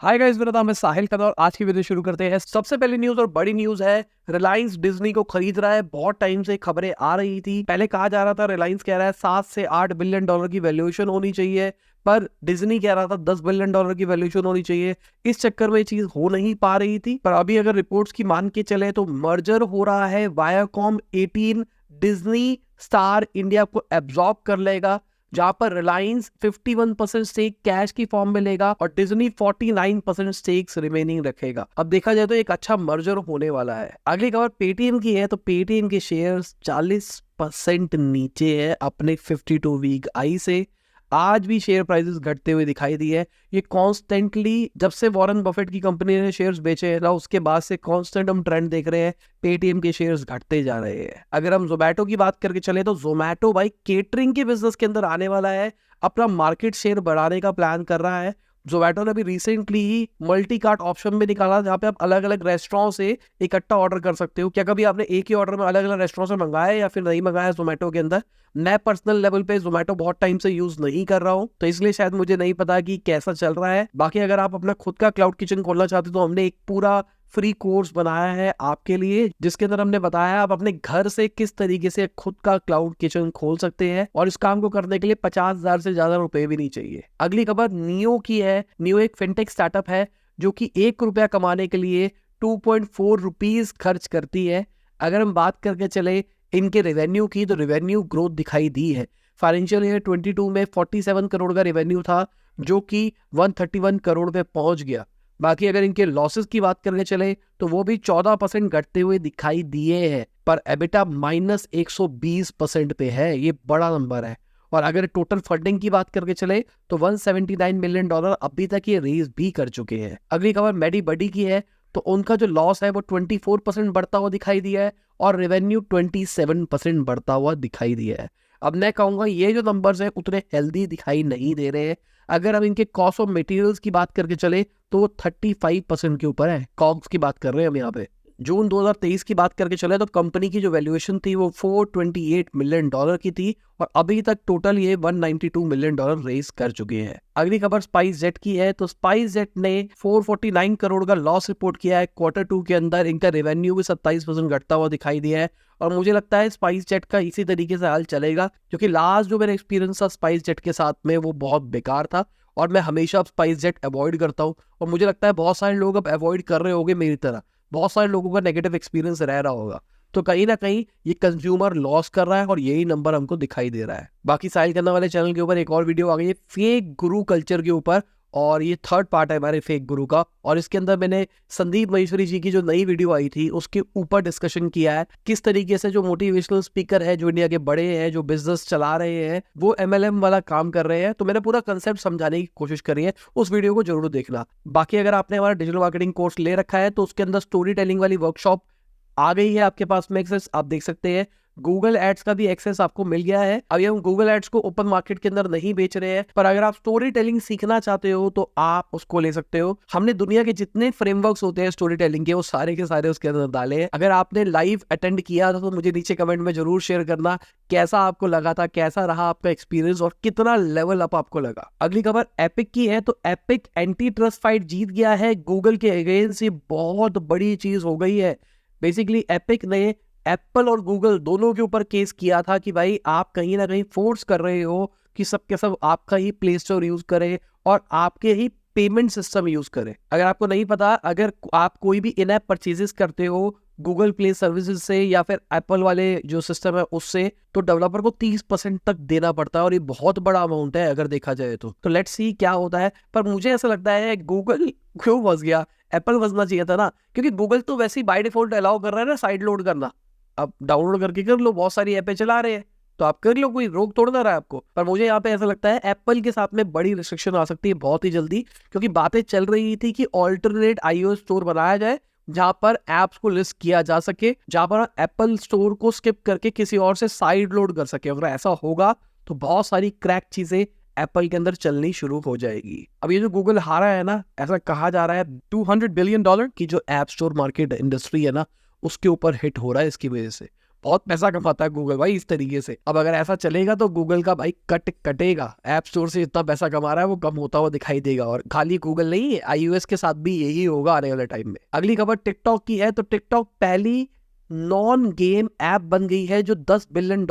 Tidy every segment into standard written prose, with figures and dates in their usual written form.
Hi guys, मेरा नाम है साहिल कदर और आज की वीडियो शुरू करते हैं। सबसे पहली न्यूज और बड़ी न्यूज है, रिलायंस डिज्नी को खरीद रहा है। बहुत टाइम से खबरें आ रही थी, पहले कहा जा रहा था रिलायंस कह रहा है 7 से 8 बिलियन डॉलर की वैल्यूएशन होनी चाहिए, पर डिज्नी कह रहा था 10 बिलियन डॉलर की वैल्यूएशन होनी चाहिए। इस चक्कर में ये चीज हो नहीं पा रही थी, पर अभी अगर रिपोर्ट्स की मान के चले तो मर्जर हो रहा है। वायाकॉम 18 डिज्नी स्टार इंडिया को एब्जॉर्ब कर लेगा, जहां पर रिलायंस 51% स्टेक कैश की फॉर्म में लेगा और डिज्नी 49% स्टेक्स रिमेनिंग रखेगा। अब देखा जाए तो एक अच्छा मर्जर होने वाला है। अगली खबर पेटीएम की है, तो पेटीएम के शेयर्स 40% नीचे है अपने 52 वीक आई से। आज भी शेयर प्राइसेस घटते हुए दिखाई दी है। ये कॉन्स्टेंटली जब से वॉरेन बफेट की कंपनी ने शेयर्स बेचे हैं ना, उसके बाद से कॉन्स्टेंट हम ट्रेंड देख रहे हैं, पेटीएम के शेयर्स घटते जा रहे हैं। अगर हम जोमैटो की बात करके चले तो जोमैटो भाई केटरिंग के बिजनेस के अंदर आने वाला है, अपना मार्केट शेयर बढ़ाने का प्लान कर रहा है। जोमैटो ने अभी रिसेंटली ही मल्टी कार्ट ऑप्शन भी निकाला, जहाँ पे आप अलग अलग रेस्टोरेंट से इकट्ठा ऑर्डर कर सकते हो। क्या कभी आपने एक ही ऑर्डर में अलग अलग रेस्टोरेंट से मंगाया या फिर नहीं मंगाया जोमैटो के अंदर? मैं पर्सनल लेवल पे जोमैटो बहुत टाइम से यूज नहीं कर रहा हूँ, तो इसलिए शायद मुझे नहीं पता कि कैसा चल रहा है। बाकी अगर आप अपना खुद का क्लाउड किचन खोलना चाहते हो तो हमने एक पूरा फ्री कोर्स बनाया है आपके लिए, जिसके अंदर हमने बताया आप अपने घर से किस तरीके से खुद का क्लाउड किचन खोल सकते हैं, और इस काम को करने के लिए 50,000 से ज्यादा रुपए भी नहीं चाहिए। अगली खबर नियो की है। नियो एक फिनटेक स्टार्टअप है जो कि 1 रुपया कमाने के लिए 2.4 रुपीज खर्च करती है। अगर हम बात करके चले इनके रेवेन्यू की, तो रेवेन्यू ग्रोथ दिखाई दी है। फाइनेंशियल ईयर 22 में 47 करोड़ का रेवेन्यू था, जो कि 131 करोड़ पे पहुंच गया। बाकी अगर इनके लॉसेस की बात करने चले तो वो भी 14% घटते हुए दिखाई दिए हैं, पर एबिटा -120% पे है। ये बड़ा नंबर है। और अगर टोटल फंडिंग की बात करके चले तो 179 मिलियन डॉलर अभी तक ये रेज भी कर चुके हैं। अगली खबर मेडी बडी की है, तो उनका जो लॉस है वो 24% बढ़ता हुआ दिखाई दिया है और रेवेन्यू 27% बढ़ता हुआ दिखाई दिया है। अब मैं कहूंगा ये जो नंबर्स हैं उतने हेल्दी दिखाई नहीं दे रहे हैं। अगर हम इनके कॉस्ट ऑफ मटेरियल्स की बात करके चले तो वो 35% के ऊपर है। कॉग्स की बात कर रहे हैं हम यहाँ पे। जून 2023 की बात करके चले तो कंपनी की जो वैल्यूएशन थी वो 428 मिलियन डॉलर की थी, और अभी तक टोटल ये 192 मिलियन डॉलर रेज कर चुके हैं। अगली खबर स्पाइस जेट की है, तो स्पाइस जेट ने 449 करोड़ का लॉस रिपोर्ट किया है Q2 के अंदर। इनका रेवेन्यू भी 27% घटता हुआ दिखाई दिया है, और मुझे लगता है स्पाइस जेट का इसी तरीके से हाल चलेगा, क्योंकि लास्ट जो मेरा एक्सपीरियंस था स्पाइस जेट के साथ में वो बहुत बेकार था, और मैं हमेशा स्पाइस जेट अवॉइड करता हूँ। और मुझे लगता है बहुत सारे लोग अब अवॉइड कर रहे होंगे मेरी तरह, बहुत सारे लोगों का नेगेटिव एक्सपीरियंस रह रहा होगा। तो कहीं ना कहीं ये कंज्यूमर लॉस कर रहा है और यही नंबर हमको दिखाई दे रहा है। बाकी साहिल करने वाले चैनल के ऊपर एक और वीडियो आ गई है फेक गुरु कल्चर के ऊपर, और ये थर्ड पार्ट है हमारे फेक गुरु का। और इसके अंदर मैंने संदीप महेश्वरी जी की जो नई वीडियो आई थी उसके ऊपर डिस्कशन किया है, किस तरीके से जो मोटिवेशनल स्पीकर है, जो इंडिया के बड़े हैं, जो बिजनेस चला रहे हैं, वो MLM वाला काम कर रहे हैं। तो मैंने पूरा कंसेप्ट समझाने की कोशिश करी है, उस वीडियो को जरूर देखना। बाकी अगर आपने हमारा डिजिटल मार्केटिंग कोर्स ले रखा है तो उसके अंदर स्टोरी टेलिंग वाली वर्कशॉप आ गई है आपके पास में एक्सेस, आप देख सकते हैं। गूगल एड्स का भी एक्सेस आपको मिल गया है। अभी हम गूगल एड्स को ओपन मार्केट के अंदर नहीं बेच रहे हैं, पर अगर आप स्टोरी टेलिंग सीखना चाहते हो तो आप उसको ले सकते हो। हमने दुनिया के जितने फ्रेमवर्क्स होते हैं स्टोरी टेलिंग के, वो सारे के सारे उसके अंदर डाले हैं। अगर आपने लाइव अटेंड किया था तो मुझे नीचे कमेंट में जरूर शेयर करना कैसा आपको लगा था, कैसा रहा आपका एक्सपीरियंस और कितना लेवल अप आपको लगा। अगली खबर एपिक की है, तो एपिक एंटी ट्रस्ट फाइट जीत गया है गूगल के अगेंस्ट। ये बहुत बड़ी चीज हो गई है। बेसिकली एपिक ने एप्पल और गूगल दोनों के ऊपर केस किया था कि भाई आप कहीं ना कहीं फोर्स कर रहे हो कि सब के सब आपका ही प्ले स्टोर यूज करें और आपके ही पेमेंट सिस्टम यूज करें। अगर आपको नहीं पता, अगर आप कोई भी इन ऐप परचेजेस करते हो गूगल प्ले सर्विसेज से या फिर एप्पल वाले जो सिस्टम है उससे, तो डेवलपर को 30% तक देना पड़ता है, और ये बहुत बड़ा अमाउंट है अगर देखा जाए तो लेट्स सी क्या होता है। पर मुझे ऐसा लगता है गूगल क्यों फंस गया, एप्पल फंसना चाहिए था ना, क्योंकि गूगल तो वैसे ही बाय डिफॉल्ट अलाउ कर रहा है ना साइड लोड करना। अब डाउनलोड करके कर लो, बहुत सारी ऐपें चला रहे हैं तो आप कर लो, कोई रोक थोड़ा ना रहा है आपको। पर मुझे यहाँ पे ऐसा लगता है एप्पल के साथ में बड़ी रिस्ट्रिक्शन आ सकती है बहुत ही जल्दी, क्योंकि बातें चल रही थी कि ऑल्टरनेट iOS स्टोर बनाया जाए जहां पर एप्स को लिस्ट किया जा सके, जहां पर एप्पल स्टोर को स्किप करके किसी और से साइड लोड कर सके। अगर ऐसा होगा तो बहुत सारी क्रैक चीजें एप्पल के अंदर चलनी शुरू हो जाएगी। अब ये जो गूगल हारा है ना, ऐसा कहा जा रहा है $200 बिलियन की जो ऐप स्टोर मार्केट इंडस्ट्री है ना, उसके ऊपर हिट हो रहा है इसकी वजह से। बहुत पैसा कमाता है गूगल भाई इस तरीके से। अब अगर ऐसा चलेगा तो गूगल का भाई कटेगा। ऐप स्टोर से इतना पैसा कमा रहा है वो कम होता हुआ दिखाई देगा। और खाली गूगल नहीं है, iOS के साथ भी यही होगा आने वाले टाइम में। अगली खबर टिकटॉक की है। तो टिकटॉक पहली नॉन गेम ऐप बन गई है जो $10 बिलियन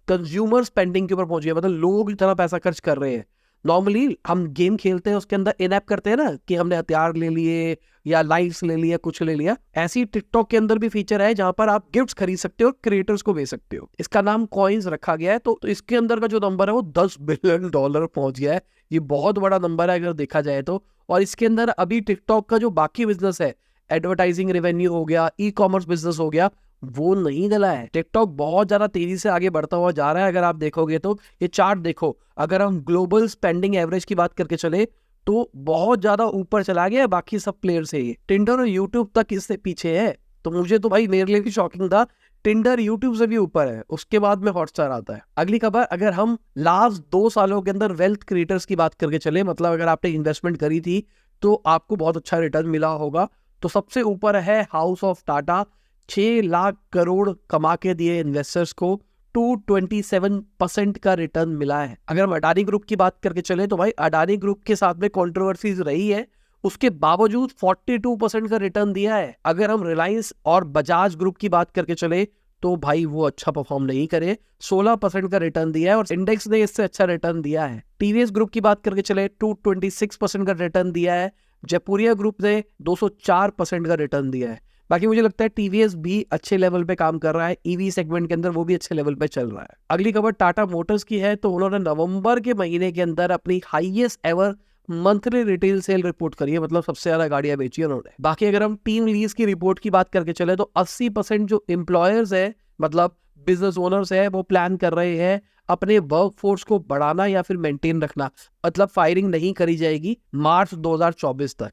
कंज्यूमर स्पेंडिंग के ऊपर पहुंच गया। मतलब लोग इतना पैसा खर्च कर रहे हैं। नॉर्मली हम गेम खेलते हैं उसके अंदर इन ऐप करते हैं ना कि हमने हथियार ले लिए या लाइव्स ले लिया, कुछ ले लिया। ऐसी टिकटॉक के अंदर भी फीचर है जहां पर आप गिफ्ट्स खरीद सकते हो, क्रिएटर्स को भेज सकते हो। इसका नाम कॉइन्स रखा गया है। तो इसके अंदर का जो नंबर है वो $10 बिलियन पहुंच गया है। ये बहुत बड़ा नंबर है अगर देखा जाए तो। और इसके अंदर अभी टिकटॉक का जो बाकी बिजनेस है, एडवर्टाइजिंग रेवेन्यू हो गया, ई कॉमर्स बिजनेस हो गया, वो नहीं डला है। टिकटॉक बहुत ज्यादा तेजी से आगे बढ़ता हुआ जा रहा है। अगर आप देखोगे तो ये चार्ट देखो, अगर हम ग्लोबल स्पेंडिंग एवरेज की बात करके चले तो बहुत ज्यादा ऊपर चला गया है बाकी सब प्लेयर से। ये टिंडर और यूट्यूब तक इससे पीछे है। तो मुझे तो भाई मेरे लिए भी शॉकिंग था, टिंडर यूट्यूब से भी ऊपर है, उसके बाद में हॉटस्टार आता है। अगली खबर, अगर हम लास्ट 2 सालों के अंदर वेल्थ क्रिएटर्स की बात करके चले, मतलब अगर आपने इन्वेस्टमेंट करी थी तो आपको बहुत अच्छा रिटर्न मिला होगा, तो सबसे ऊपर है हाउस ऑफ टाटा। 6 लाख करोड़ कमा के दिए इन्वेस्टर्स को, 227% का रिटर्न मिला है। अगर हम अडानी ग्रुप की बात करके चले तो भाई अडानी ग्रुप के साथ में कंट्रोवर्सीज रही है, उसके बावजूद 42% का रिटर्न दिया है। अगर हम रिलायंस और बजाज ग्रुप की बात करके चले तो भाई वो अच्छा परफॉर्म नहीं करे, 16% का रिटर्न दिया है और इंडेक्स ने इससे अच्छा रिटर्न दिया है। टीवीएस ग्रुप की बात करके चले 226% का रिटर्न दिया है। जयपुरिया ग्रुप ने 204% का रिटर्न दिया है। बाकी मुझे लगता है टीवीएस भी अच्छे लेवल पे काम कर रहा है, ईवी सेगमेंट के अंदर वो भी अच्छे लेवल पे चल रहा है। अगली खबर टाटा मोटर्स की है। तो उन्होंने नवंबर के महीने के अंदर अपनी highest ever monthly retail sale report करी है, मतलब सबसे ज्यादा गाड़ियां बेची है उन्होंने। बाकी अगर हम टीम लीज की रिपोर्ट की बात करके चले तो 80% जो एम्प्लॉयर्स है, मतलब बिजनेस ओनर्स है, वो प्लान कर रहे हैं अपने वर्क फोर्स को बढ़ाना या फिर मेंटेन रखना, मतलब फायरिंग नहीं करी जाएगी मार्च 2024 तक।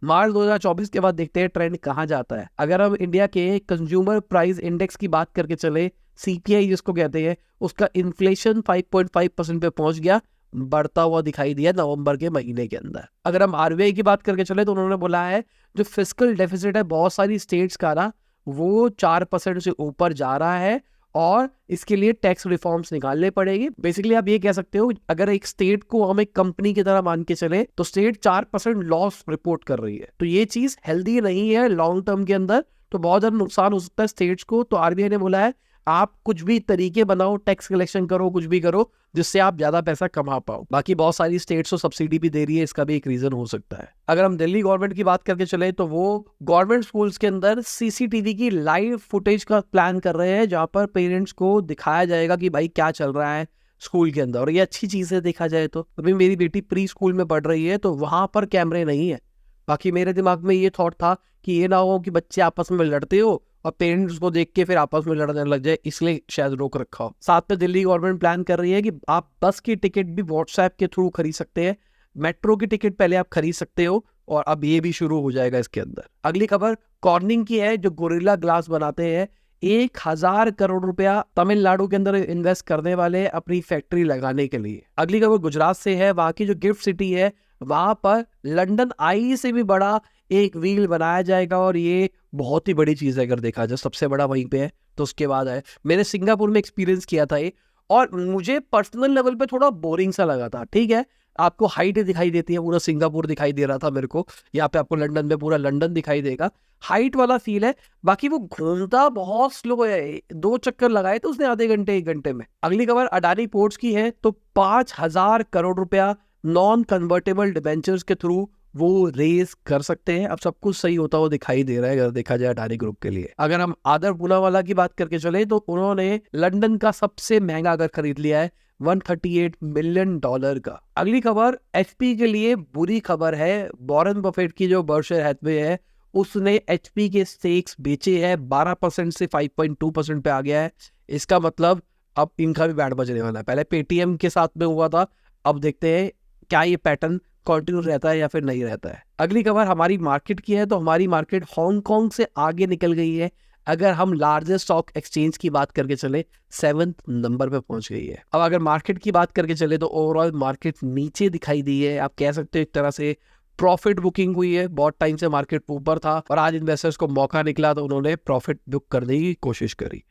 मार्च 2024 के बाद देखते हैं ट्रेंड कहां जाता है। अगर हम इंडिया के कंज्यूमर प्राइस इंडेक्स की बात करके चले, सीपीआई जिसको कहते हैं, उसका इन्फ्लेशन 5.5% पे पहुंच गया, बढ़ता हुआ दिखाई दिया नवंबर के महीने के अंदर। अगर हम आरबीआई की बात करके चले तो उन्होंने बोला है जो फिस्कल डेफिसिट है बहुत सारी स्टेट्स का ना, वो 4% से ऊपर जा रहा है और इसके लिए टैक्स रिफॉर्म्स निकालने पड़ेगी। बेसिकली आप ये कह सकते हो, अगर एक स्टेट को हम एक कंपनी की तरह मान के चले तो स्टेट 4% लॉस रिपोर्ट कर रही है, तो ये चीज हेल्दी नहीं है लॉन्ग टर्म के अंदर, तो बहुत ज्यादा नुकसान हो सकता है स्टेट्स को। तो आरबीआई ने बोला है आप कुछ भी तरीके बनाओ, टैक्स कलेक्शन करो, कुछ भी करो जिससे आप ज्यादा पैसा कमा पाओ। बाकी बहुत सारी स्टेट्स तो सब्सिडी भी दे रही है, इसका भी एक रीजन हो सकता है। अगर हम दिल्ली गवर्नमेंट की बात करके चले तो वो गवर्नमेंट स्कूल्स के अंदर सीसीटीवी की लाइव फुटेज का प्लान कर रहे हैं, जहां पर पेरेंट्स को दिखाया जाएगा कि भाई क्या चल रहा है स्कूल के अंदर। और ये अच्छी चीज है देखा जाए तो। अभी मेरी बेटी प्री स्कूल में पढ़ रही है तो वहां पर कैमरे नहीं है। बाकी मेरे दिमाग में ये थॉट था कि ये ना हो कि बच्चे आपस में लड़ते हो और पेरेंट्स को देख के फिर आपस में लड़ने लग जाए, इसलिए शायद रोक रखा हो। साथ में दिल्ली गवर्नमेंट प्लान कर रही है कि आप बस की टिकट भी व्हाट्सएप के थ्रू खरीद सकते हैं, मेट्रो की टिकट पहले आप खरीद सकते हो और अब ये भी शुरू हो जाएगा इसके अंदर। अगली खबर कॉर्निंग की है, जो गोरिल्ला ग्लास बनाते हैं। 1000 करोड़ रुपया तमिलनाडु के अंदर इन्वेस्ट करने वाले अपनी फैक्ट्री लगाने के लिए। अगली खबर गुजरात से है। वहां की जो गिफ्ट सिटी है वहां पर लंदन आई से भी बड़ा एक व्हील बनाया जाएगा और ये बहुत ही बड़ी चीज है अगर देखा जाए, सबसे बड़ा वहीं पे है। तो उसके बाद है, मैंने सिंगापुर में एक्सपीरियंस किया था ये और मुझे पर्सनल लेवल पे थोड़ा बोरिंग सा लगा था। ठीक है, आपको हाइट दिखाई देती है, पूरा सिंगापुर दिखाई दे रहा था मेरे को, यहाँ पे आपको लंदन में पूरा लंदन दिखाई देगा, हाइट वाला फील है। बाकी वो घूमता बहुत स्लो है, 2 चक्कर लगाए तो उसने आधे घंटे 1 घंटे में। अगली खबर अडानी पोर्ट्स की है। तो 5000 करोड़ रुपया नॉन कन्वर्टेबल डिबेंचर्स के थ्रू वो रेस कर सकते हैं। अब सब कुछ सही होता हुआ दिखाई दे रहा है अगर देखा जाए अडानी ग्रुप के लिए। अगर हम आदर पूनावाला की बात करके चले तो उन्होंने लंदन का सबसे महंगा घर खरीद लिया है, $138 मिलियन का। अगली खबर एचपी के लिए बुरी खबर है। वॉरेन बफेट की जो बर्कशायर हैथवे है उसने एचपी के स्टेक्स बेचे हैं, 12% से 5.2% पे आ गया है। इसका मतलब अब इनका भी बैंड बजने वाला है। पहले पेटीएम के साथ में हुआ था, अब देखते हैं क्या ये पैटर्न कंटिन्यू रहता है या फिर नहीं रहता है। अगली खबर हमारी मार्केट की है। तो हमारी मार्केट हांगकांग से आगे निकल गई है। अगर हम लार्जेस्ट स्टॉक एक्सचेंज की बात करके चले 7th नंबर पे पहुंच गई है। अब अगर मार्केट की बात करके चले तो ओवरऑल मार्केट नीचे दिखाई दी है, आप कह सकते हो एक तरह से प्रॉफिट बुकिंग हुई है। बहुत टाइम से मार्केट ऊपर था और आज इन्वेस्टर्स को मौका निकला तो उन्होंने प्रॉफिट बुक करने की कोशिश करी।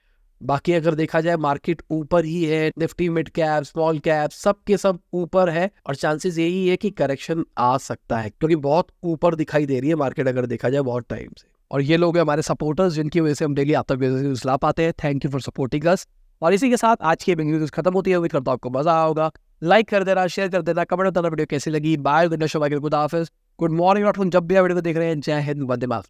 बाकी अगर देखा जाए मार्केट ऊपर ही है, Nifty mid cap small cap सब के सब ऊपर है और चांसेस यही है कि करेक्शन आ सकता है क्योंकि बहुत ऊपर दिखाई दे रही है मार्केट अगर देखा जाए बहुत टाइम से। और ये लोग हैं हमारे सपोर्टर्स जिनकी वजह से हम डेली आप तक न्यूज ला पाते हैं। Thank you for supporting us. और इसी के साथ आज की न्यूज खत्म होती है। उम्मीद करता हूं आपको मजा आया होगा। लाइक कर देना, शेयर कर देना, कमेंट बताना वीडियो कैसी लगी। बाय, गुड नाइट, शुभ, गुड हाफिज, गुड मॉर्निंग, आफ्टरनून, जब भी आप वीडियो को देख रहे हैं। जय हिंद, वंदे मातरम।